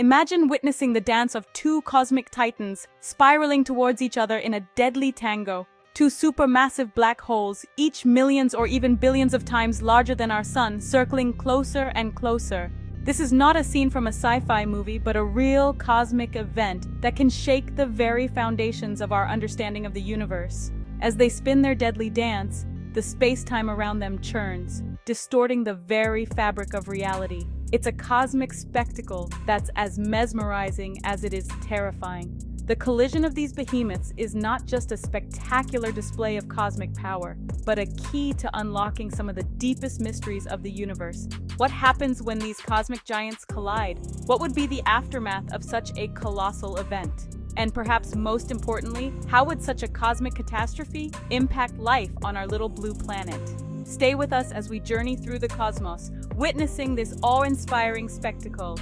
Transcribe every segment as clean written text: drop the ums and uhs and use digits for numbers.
Imagine witnessing the dance of two cosmic titans spiraling towards each other in a deadly tango. Two supermassive black holes, each millions or even billions of times larger than our sun, circling closer and closer. This is not a scene from a sci-fi movie, but a real cosmic event that can shake the very foundations of our understanding of the universe. As they spin their deadly dance, the space-time around them churns, distorting the very fabric of reality. It's a cosmic spectacle that's as mesmerizing as it is terrifying. The collision of these behemoths is not just a spectacular display of cosmic power, but a key to unlocking some of the deepest mysteries of the universe. What happens when these cosmic giants collide? What would be the aftermath of such a colossal event? And perhaps most importantly, how would such a cosmic catastrophe impact life on our little blue planet? Stay with us as we journey through the cosmos, witnessing this awe-inspiring spectacle.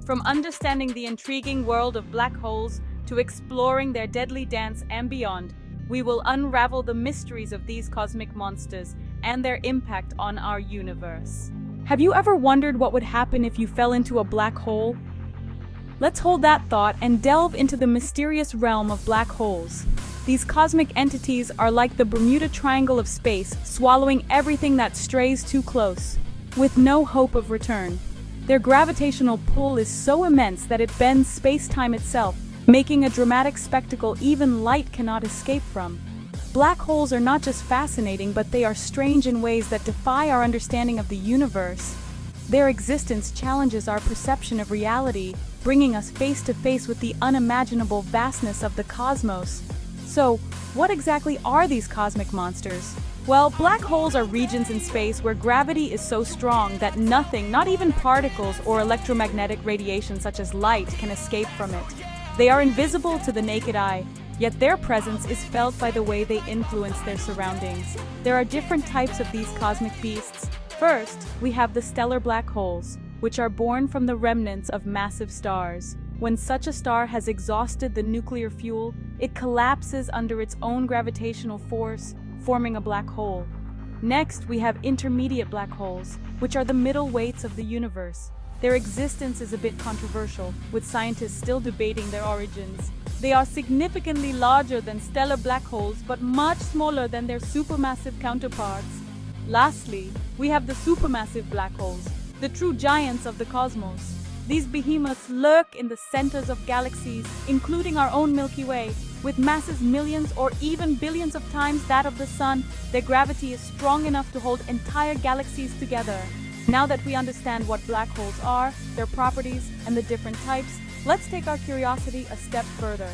From understanding the intriguing world of black holes to exploring their deadly dance and beyond, we will unravel the mysteries of these cosmic monsters and their impact on our universe. Have you ever wondered what would happen if you fell into a black hole? Let's hold that thought and delve into the mysterious realm of black holes. These cosmic entities are like the Bermuda Triangle of space, swallowing everything that strays too close, with no hope of return. Their gravitational pull is so immense that it bends space-time itself, making a dramatic spectacle even light cannot escape from. Black holes are not just fascinating, but they are strange in ways that defy our understanding of the universe. Their existence challenges our perception of reality, bringing us face to face with the unimaginable vastness of the cosmos. So, what exactly are these cosmic monsters? Well, black holes are regions in space where gravity is so strong that nothing, not even particles or electromagnetic radiation such as light, can escape from it. They are invisible to the naked eye, yet their presence is felt by the way they influence their surroundings. There are different types of these cosmic beasts. First, we have the stellar black holes, which are born from the remnants of massive stars. When such a star has exhausted the nuclear fuel, it collapses under its own gravitational force, forming a black hole. Next, we have intermediate black holes, which are the middle weights of the universe. Their existence is a bit controversial, with scientists still debating their origins. They are significantly larger than stellar black holes, but much smaller than their supermassive counterparts. Lastly, we have the supermassive black holes, the true giants of the cosmos. These behemoths lurk in the centers of galaxies, including our own Milky Way. With masses millions or even billions of times that of the Sun, their gravity is strong enough to hold entire galaxies together. Now that we understand what black holes are, their properties, and the different types, let's take our curiosity a step further.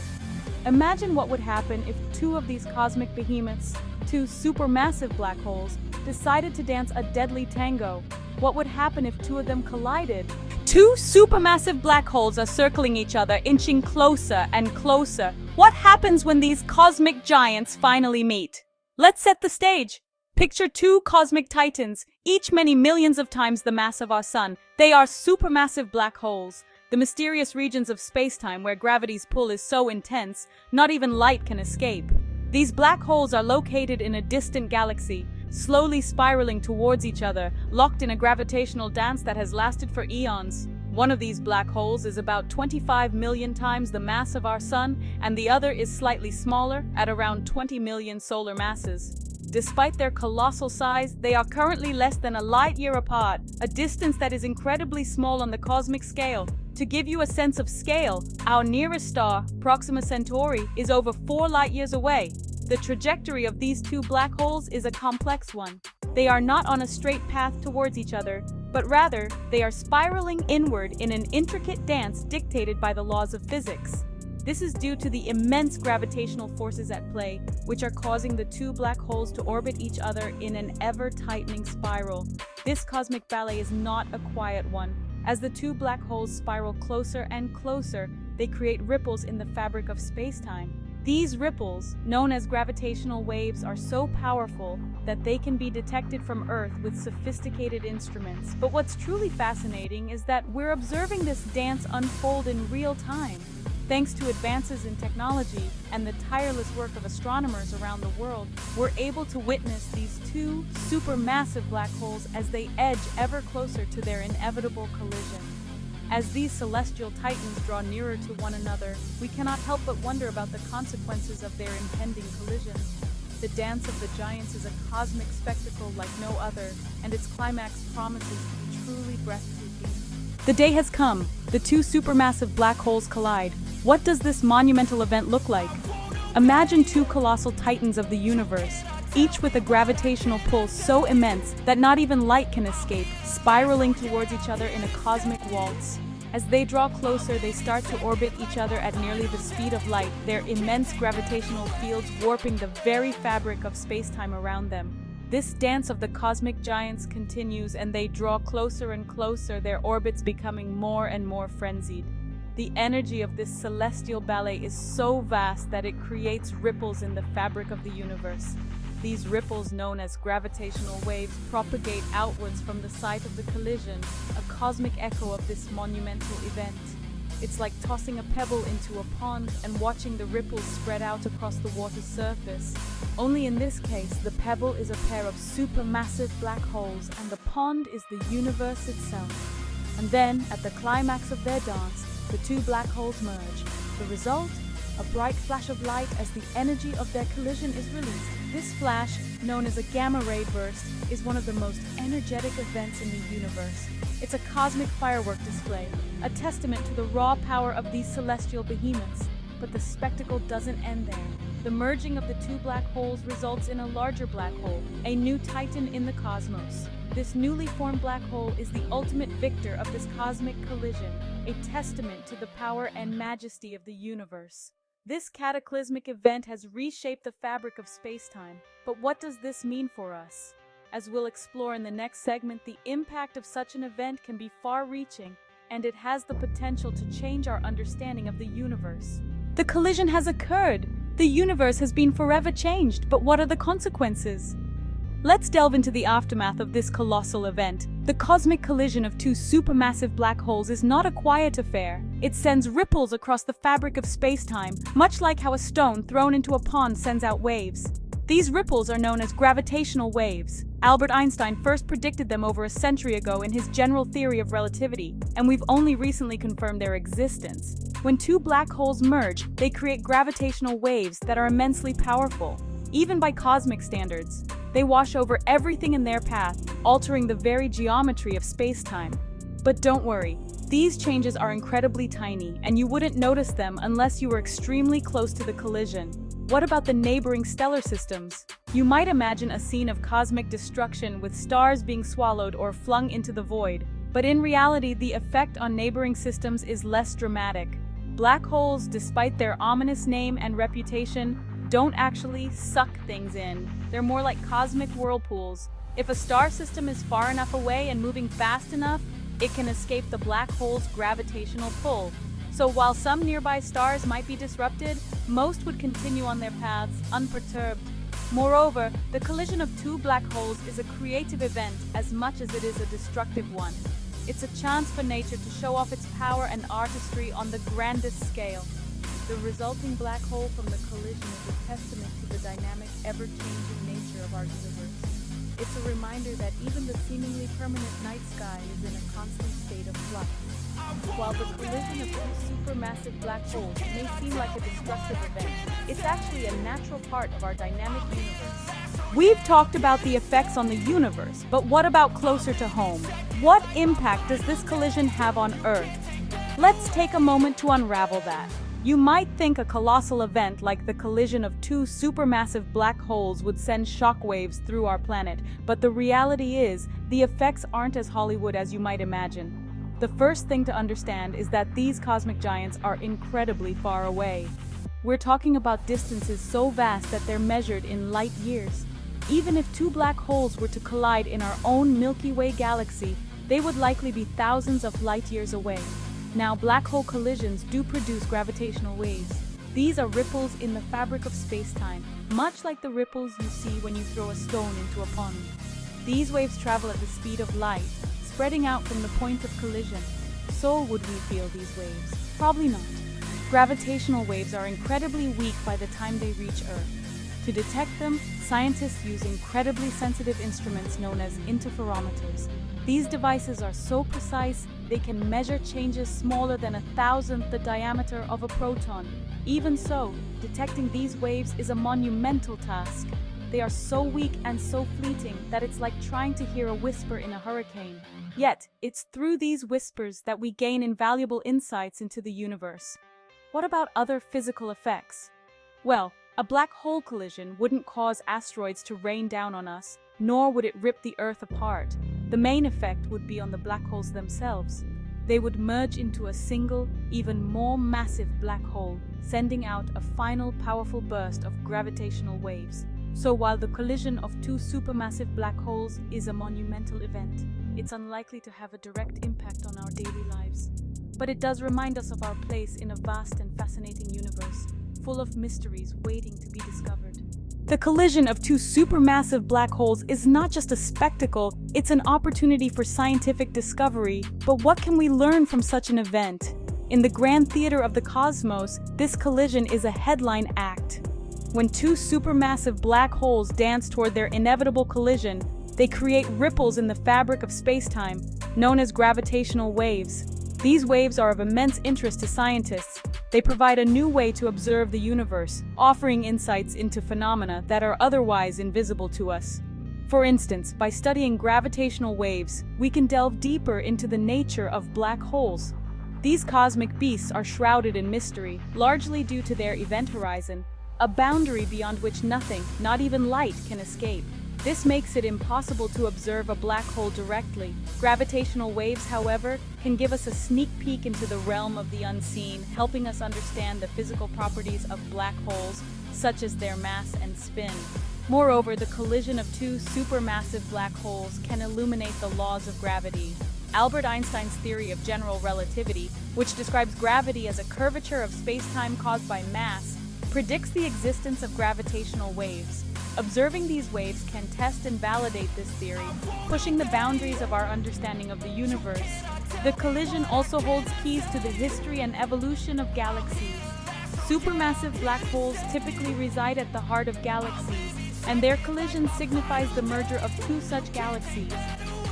Imagine what would happen if two of these cosmic behemoths, two supermassive black holes, decided to dance a deadly tango. What would happen if two of them collided? Two supermassive black holes are circling each other, inching closer and closer. What happens when these cosmic giants finally meet? Let's set the stage. Picture two cosmic titans, each many millions of times the mass of our sun. They are supermassive black holes, the mysterious regions of space-time where gravity's pull is so intense, not even light can escape. These black holes are located in a distant galaxy, slowly spiraling towards each other, locked in a gravitational dance that has lasted for eons. One of these black holes is about 25 million times the mass of our sun, and the other is slightly smaller, at around 20 million solar masses. Despite their colossal size, they are currently less than a light year apart, a distance that is incredibly small on the cosmic scale. To give you a sense of scale, our nearest star, Proxima Centauri, is over 4 light years away. The trajectory of these two black holes is a complex one. They are not on a straight path towards each other, but rather, they are spiraling inward in an intricate dance dictated by the laws of physics. This is due to the immense gravitational forces at play, which are causing the two black holes to orbit each other in an ever-tightening spiral. This cosmic ballet is not a quiet one. As the two black holes spiral closer and closer, they create ripples in the fabric of space-time. These ripples, known as gravitational waves, are so powerful that they can be detected from Earth with sophisticated instruments. But what's truly fascinating is that we're observing this dance unfold in real time. Thanks to advances in technology and the tireless work of astronomers around the world, we're able to witness these two supermassive black holes as they edge ever closer to their inevitable collision. As these celestial titans draw nearer to one another, we cannot help but wonder about the consequences of their impending collision. The dance of the giants is a cosmic spectacle like no other, and its climax promises to be truly breathtaking. The day has come. The two supermassive black holes collide. What does this monumental event look like? Imagine two colossal titans of the universe, each with a gravitational pull so immense that not even light can escape, spiraling towards each other in a cosmic waltz. As they draw closer, they start to orbit each other at nearly the speed of light, their immense gravitational fields warping the very fabric of space-time around them. This dance of the cosmic giants continues, and they draw closer and closer, their orbits becoming more and more frenzied. The energy of this celestial ballet is so vast that it creates ripples in the fabric of the universe. These ripples, known as gravitational waves, propagate outwards from the site of the collision, a cosmic echo of this monumental event. It's like tossing a pebble into a pond and watching the ripples spread out across the water's surface. Only in this case, the pebble is a pair of supermassive black holes and the pond is the universe itself. And then, at the climax of their dance, the two black holes merge. The result? A bright flash of light as the energy of their collision is released. This flash, known as a gamma-ray burst, is one of the most energetic events in the universe. It's a cosmic firework display, a testament to the raw power of these celestial behemoths. But the spectacle doesn't end there. The merging of the two black holes results in a larger black hole, a new titan in the cosmos. This newly formed black hole is the ultimate victor of this cosmic collision, a testament to the power and majesty of the universe. This cataclysmic event has reshaped the fabric of space-time. But what does this mean for us? As we'll explore in the next segment, the impact of such an event can be far-reaching, and it has the potential to change our understanding of the universe. The collision has occurred! The universe has been forever changed, but what are the consequences? Let's delve into the aftermath of this colossal event. The cosmic collision of two supermassive black holes is not a quiet affair. It sends ripples across the fabric of space-time, much like how a stone thrown into a pond sends out waves. These ripples are known as gravitational waves. Albert Einstein first predicted them over a century ago in his general theory of relativity, and we've only recently confirmed their existence. When two black holes merge, they create gravitational waves that are immensely powerful. Even by cosmic standards, they wash over everything in their path, altering the very geometry of space-time. But don't worry, these changes are incredibly tiny, and you wouldn't notice them unless you were extremely close to the collision. What about the neighboring stellar systems? You might imagine a scene of cosmic destruction with stars being swallowed or flung into the void. But in reality, the effect on neighboring systems is less dramatic. Black holes, despite their ominous name and reputation, don't actually suck things in. They're more like cosmic whirlpools. If a star system is far enough away and moving fast enough, it can escape the black hole's gravitational pull. So while some nearby stars might be disrupted, most would continue on their paths, unperturbed. Moreover, the collision of two black holes is a creative event as much as it is a destructive one. It's a chance for nature to show off its power and artistry on the grandest scale. The resulting black hole from the collision is a testament to the dynamic, ever-changing nature of our universe. It's a reminder that even the seemingly permanent night sky is in a constant state of flux. While the collision of two supermassive black holes may seem like a destructive event, it's actually a natural part of our dynamic universe. We've talked about the effects on the universe, but what about closer to home? What impact does this collision have on Earth? Let's take a moment to unravel that. You might think a colossal event like the collision of two supermassive black holes would send shockwaves through our planet, but the reality is, the effects aren't as Hollywood as you might imagine. The first thing to understand is that these cosmic giants are incredibly far away. We're talking about distances so vast that they're measured in light years. Even if two black holes were to collide in our own Milky Way galaxy, they would likely be thousands of light years away. Now, black hole collisions do produce gravitational waves. These are ripples in the fabric of space-time, much like the ripples you see when you throw a stone into a pond. These waves travel at the speed of light, spreading out from the point of collision. So would we feel these waves? Probably not. Gravitational waves are incredibly weak by the time they reach Earth. To detect them, scientists use incredibly sensitive instruments known as interferometers. These devices are so precise they can measure changes smaller than 1,000th the diameter of a proton. Even so, detecting these waves is a monumental task. They are so weak and so fleeting that it's like trying to hear a whisper in a hurricane. Yet, it's through these whispers that we gain invaluable insights into the universe. What about other physical effects? Well, a black hole collision wouldn't cause asteroids to rain down on us, nor would it rip the Earth apart. The main effect would be on the black holes themselves. They would merge into a single, even more massive black hole, sending out a final powerful burst of gravitational waves. So while the collision of two supermassive black holes is a monumental event, it's unlikely to have a direct impact on our daily lives. But it does remind us of our place in a vast and fascinating universe, full of mysteries waiting to be discovered. The collision of two supermassive black holes is not just a spectacle, it's an opportunity for scientific discovery. But what can we learn from such an event? In the grand theater of the cosmos, this collision is a headline act. When two supermassive black holes dance toward their inevitable collision, they create ripples in the fabric of space-time, known as gravitational waves. These waves are of immense interest to scientists. They provide a new way to observe the universe, offering insights into phenomena that are otherwise invisible to us. For instance, by studying gravitational waves, we can delve deeper into the nature of black holes. These cosmic beasts are shrouded in mystery, largely due to their event horizon, a boundary beyond which nothing, not even light, can escape. This makes it impossible to observe a black hole directly. Gravitational waves, however, can give us a sneak peek into the realm of the unseen, helping us understand the physical properties of black holes, such as their mass and spin. Moreover, the collision of two supermassive black holes can illuminate the laws of gravity. Albert Einstein's theory of general relativity, which describes gravity as a curvature of space-time caused by mass, predicts the existence of gravitational waves. Observing these waves can test and validate this theory, pushing the boundaries of our understanding of the universe. The collision also holds keys to the history and evolution of galaxies. Supermassive black holes typically reside at the heart of galaxies, and their collision signifies the merger of two such galaxies.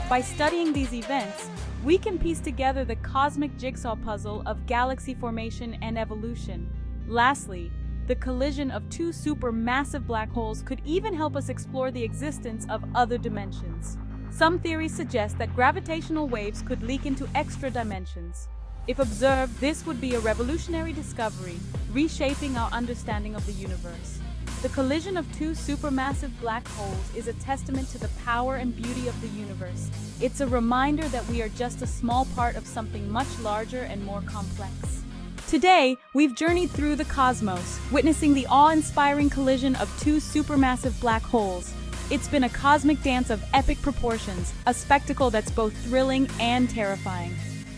By studying these events, we can piece together the cosmic jigsaw puzzle of galaxy formation and evolution. Lastly, the collision of two supermassive black holes could even help us explore the existence of other dimensions. Some theories suggest that gravitational waves could leak into extra dimensions. If observed, this would be a revolutionary discovery, reshaping our understanding of the universe. The collision of two supermassive black holes is a testament to the power and beauty of the universe. It's a reminder that we are just a small part of something much larger and more complex. Today, we've journeyed through the cosmos, witnessing the awe-inspiring collision of two supermassive black holes. It's been a cosmic dance of epic proportions, a spectacle that's both thrilling and terrifying.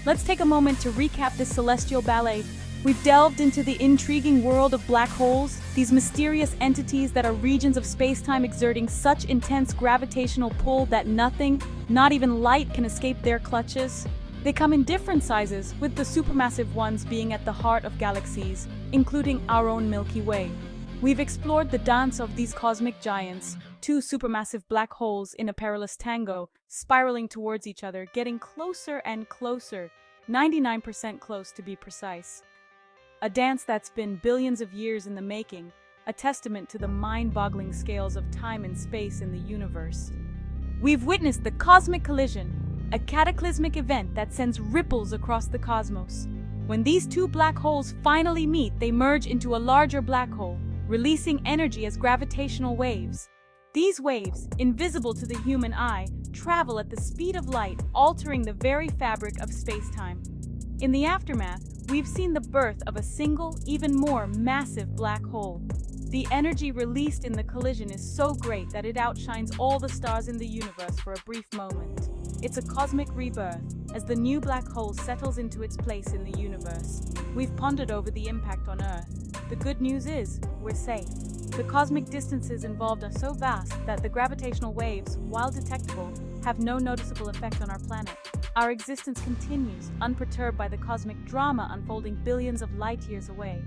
Let's take a moment to recap this celestial ballet. We've delved into the intriguing world of black holes, these mysterious entities that are regions of space-time exerting such intense gravitational pull that nothing, not even light, can escape their clutches. They come in different sizes, with the supermassive ones being at the heart of galaxies, including our own Milky Way. We've explored the dance of these cosmic giants, two supermassive black holes in a perilous tango, spiraling towards each other, getting closer and closer, 99% close to be precise. A dance that's been billions of years in the making, a testament to the mind-boggling scales of time and space in the universe. We've witnessed the cosmic collision, a cataclysmic event that sends ripples across the cosmos. When these two black holes finally meet, they merge into a larger black hole, releasing energy as gravitational waves. These waves, invisible to the human eye, travel at the speed of light, altering the very fabric of space-time. In the aftermath, we've seen the birth of a single, even more massive black hole. The energy released in the collision is so great that it outshines all the stars in the universe for a brief moment. It's a cosmic rebirth, as the new black hole settles into its place in the universe. We've pondered over the impact on Earth. The good news is, we're safe. The cosmic distances involved are so vast that the gravitational waves, while detectable, have no noticeable effect on our planet. Our existence continues, unperturbed by the cosmic drama unfolding billions of light years away.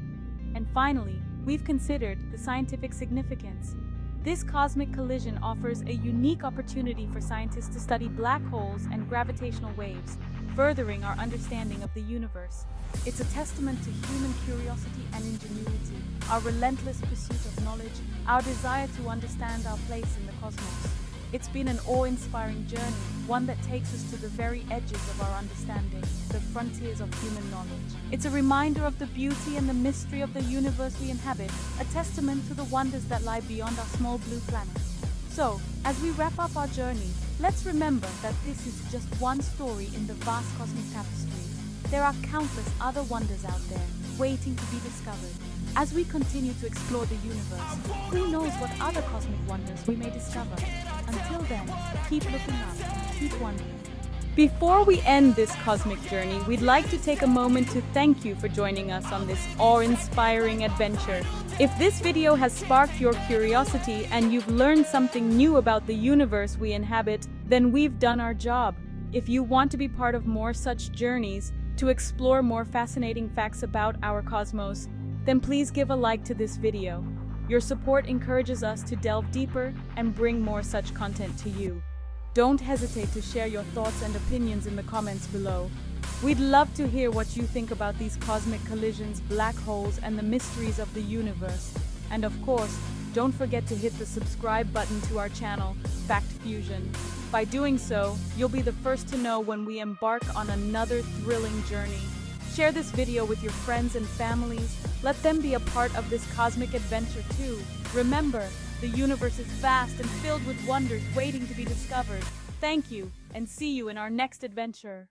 And finally, we've considered the scientific significance. This cosmic collision offers a unique opportunity for scientists to study black holes and gravitational waves, furthering our understanding of the universe. It's a testament to human curiosity and ingenuity, our relentless pursuit of knowledge, our desire to understand our place in the cosmos. It's been an awe-inspiring journey, one that takes us to the very edges of our understanding, the frontiers of human knowledge. It's a reminder of the beauty and the mystery of the universe we inhabit, a testament to the wonders that lie beyond our small blue planet. So, as we wrap up our journey, let's remember that this is just one story in the vast cosmic tapestry. There are countless other wonders out there, waiting to be discovered. As we continue to explore the universe, who knows what other cosmic wonders we may discover? Until then, keep looking up, keep wondering. Before we end this cosmic journey, we'd like to take a moment to thank you for joining us on this awe-inspiring adventure. If this video has sparked your curiosity and you've learned something new about the universe we inhabit, then we've done our job. If you want to be part of more such journeys, to explore more fascinating facts about our cosmos, then please give a like to this video. Your support encourages us to delve deeper and bring more such content to you. Don't hesitate to share your thoughts and opinions in the comments below. We'd love to hear what you think about these cosmic collisions, black holes, and the mysteries of the universe. And of course, don't forget to hit the subscribe button to our channel, Fact Fusion. By doing so, you'll be the first to know when we embark on another thrilling journey. Share this video with your friends and families. Let them be a part of this cosmic adventure too. Remember, the universe is vast and filled with wonders waiting to be discovered. Thank you, and see you in our next adventure.